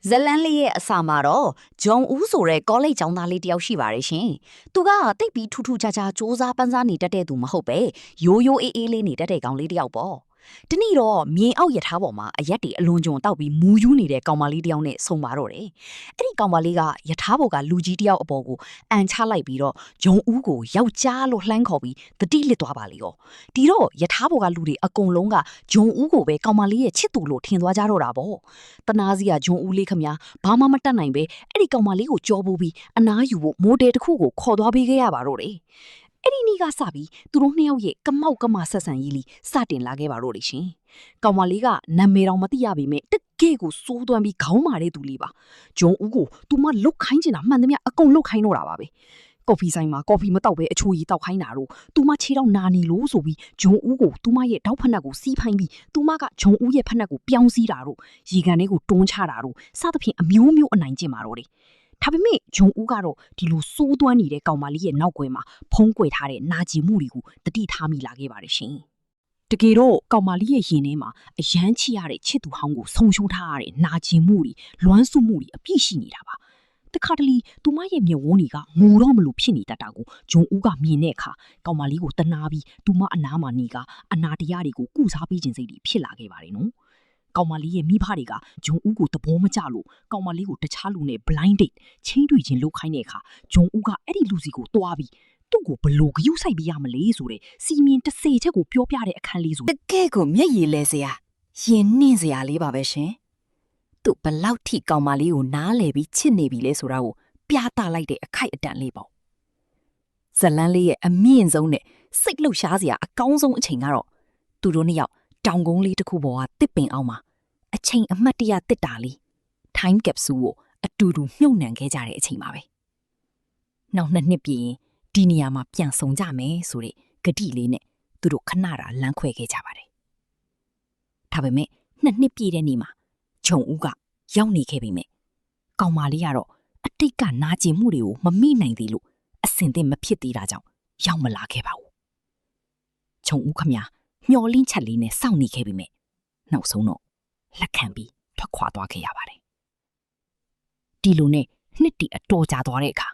ဇလန်းလေးရဲ့အစာမှာတော့ဂျုံဦးဆိုတဲ့ကောလိပ်ကျောင်းသားလေးတယောက်ရှိပါတယ်ရှင်။သူကတိတ်ပြီးထူးထူးခြားခြားစူးစမ်းပန်းစားနေတတ်တဲ့သူမဟုတ်ပဲရိုးရိုးအေးအေးလေးနေတတ်တဲ့ကောင်လေးတယောက်ပေါ့။တနေ့တော့မြေအောက်ရထားပေါ်မှာအရက်တွေအလွန်ကျွံတောက်ပြီးမူးယူးနေတဲ့ကောင်မလေးတယောက်နဲ့ဆုံပါတော့တယ်။အဲ့ဒီကောင်မလေးကရထားပေါ်ကလူကြီးတယောက်အပေါ်ကိုအန်ချလိုက်ပြီးတော့ဂျုံဦးကိုယောက်ျားလို့လှမ်းခေါ်ပြီးတတိလစ်သွားပါလေရော။ဒီတော့ရထားပေါ်ကလူတွေအကုန်လုံးကဂျုံဦးကိုပဲကောင်မလေးရဲ့ချစ်သူလို့ထင်သွားကြတော့တာပေါ့။တနာစီကဂျုံဦးလေးခမညာဘာမှမတတ်နိုင်ပဲအဲ့ဒီကောင်မလေးကိုကြောပိုးပြီးအနားယူဖို့မိုဒယ်တစ်ခုကိုခေါ်သွားပေးခဲ့ရပါတော့တယ်။အဲ့ဒီနေ့ကစပြီးသူတို့နှစ်ယောက်ရဲ့ကမောက်ကမဆက်ဆံရေးလေးစတင်လာခဲ့ပါတော့တယ်ရှင်။ကောင်မလေးကနာမည်တော်မသိရပေမဲ့တကယ့်ကိုစိုးသွမ်းပြီးခေါင်းမာတဲ့သူလေးပါ။ဂျုံဦးကိုသူမလုတ်ခိုင်းချင်တာမှန်သမျှအကုန်လုတ်ခိုင်းတော့တာပါပဲ။ကော်ဖီဆိုင်မှာကော်ဖီမတောက်ပဲအချိုရည်တောက်ခိုင်းတာတော့သူမခြေတော့နာနေလို့ဆိုပြီးဂျုံဦးကိုသူမရဲ့တောက်ဖက်နှက်ကိုစီးဖိုင်းပြီးသူမကဂျုံဦးရဲ့ဖက်နှက်ကိုပြောင်းစီးတာတော့ရေကန်လေးကိုတွန်းချတာတော့စသဖြင့်အမျိုးမျိုးအနိုင်ကျင့်ပါတော့တယ်။ဒါပေမဲ့ဂျုံဦးကတော့ဒီလိုစိုးသွမ်းနေတဲ့ကောင်မလေးရဲ့နောက်ွယ်မှာဖုံးကွယ်ထားတဲ့နာကျင်မှုတွေကိုတတိထားမိလာခဲ့ပါတယ်ရှင်။တကယ်တော့ကောင်မလေးရဲ့ရင်ထဲမှာအယမ်းချရတဲ့ချစ်သူဟောင်းကိုဆုံရှုံထားရတဲ့နာကျင်မှုတွေလွမ်းဆုမှုတွေအပြည့်ရှိနေတာပါ။တခါတလေသူမရဲ့မျက်ဝန်းတွေကငိုတော့မလို့ဖြစ်နေတတ်တာကိုဂျုံဦးကမြင်တဲ့အခါကောင်မလေးကိုတနာပြီးသူမအနားမှာနေကအနာတရားတွေကိုကုစားပေးခြင်းစိတ်တွေဖြစ်လာခဲ့ပါတယ်နော်။ကောင်မလေးရဲ့မိဖတွေကဂျုံဦးကိုသဘောမကျလို့ကောင်မလေးကိုတခြားလူနဲ့ blind date ချင်းတွေ့ချင်းလုပ်ခိုင်းတဲ့အခါဂျုံဦးကအဲ့ဒီလူစီကိုတွားပြီးသူ့ကိုဘလို့ဂယုဆိုင်ပေးရမလဲဆိုတဲ့စီမင်း30ချက်ကိုပြောပြတဲ့အခန်းလေးဆိုတကယ်ကိုမျက်ရည်လဲစရာရင်နှင်းစရာလေးပါပဲရှင်သူ့ဘလောက်ထိကောင်မလေးကိုနားလဲပြီးချစ်နေပြီလဲဆိုတာကိုပြသလိုက်တဲ့အခိုက်အတန့်လေးပေါ့ဇလန်းလေးရဲ့အမြင့်ဆုံးနဲ့စိတ်လှုပ်ရှားစရာအကောင်းဆုံးအချိန်ကတော့သူတို့နှစ်ယောက်တောင်ကုန်းလေးတစ်ခုပေါ်ကတစ်ပင်အောင်မှာအချိန်အမှတ်တရတစ်တာလေး time capsule ကိုအတူတူမြုပ်နှံခဲ့ကြတဲ့အချိန်ပါပဲနောက်2နှစ်ပြည့်ရင်ဒီနေရာမှာပြန်ဆုံကြမယ်ဆိုတဲ့ဂတိလေးနဲ့သူတို့ခဏတာလမ်းခွဲခဲ့ကြပါတယ်ဒါပေမဲ့2နှစ်ပြည့်တဲ့နေ့မှာဂျုံဦးကရောက်နေခဲ့ပြီမဲ့ကောင်မလေးကတော့အတိတ်ကနာကျင်မှုတွေကိုမမိနိုင်သေးလို့အစင်သင့်မဖြစ်သေးတာကြောင့်ရောက်မလာခဲ့ပါဘူးဂျုံဦးခမညာမျောလင်းချက်လေးနဲ့စောင့်နေခဲ့ပြီမဲ့နောက်ဆုံးတော့လက်ခံပြီးထွက်ခွာသွားခဲ့ရပါတယ်ဒီလိုနဲ့နှစ်တီအတော်ကြာသွားတဲ့အခါ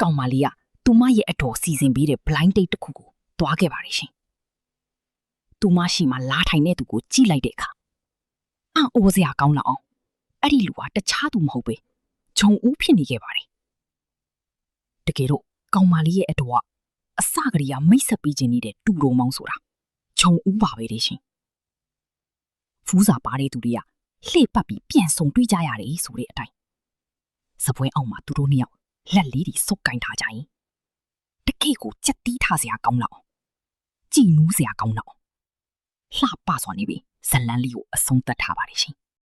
ကောင်မလေးကသူမရဲ့အတော်စီစဉ်ပေးတဲ့ blind date တစ်ခုကိုတွားခဲ့ပါတယ်ရှင်သူမရှိမှလာထိုင်တဲ့သူကိုကြည့်လိုက်တဲ့အခါအိုးစရာကောင်းလောက်အောင်အဲ့ဒီလူကတခြားသူမဟုတ်ပဲဂျုံဦးဖြစ်နေခဲ့ပါတယ်တကယ်တော့ကောင်မလေးရဲ့အတော်ကအစကတည်းကမိတ်ဆက်ပေးခြင်းနေတဲ့တူတော်မောင်းဆိုတာဂျုံဦးပါပဲတဲ့ရှင်ဖူးစာပါတဲ့သူတွေကလှည့်ပတ်ပြီးပြန်ဆုံတွေ့ကြရတယ်ဆိုတဲ့အတိုင်းစပွဲအောင်မှာသူတို့နှစ်ယောက်လက်လေးတွေစုပ်ကိုင်းထားကြရင်တကယ့်ကိုကြက်တီးထားစရာကောင်းလောက်ကြည်နူးစရာကောင်းလောက်လှပစွာနေပြီဇလန်းလေးကိုအဆုံးသတ်ထားပါတယ်ရှင်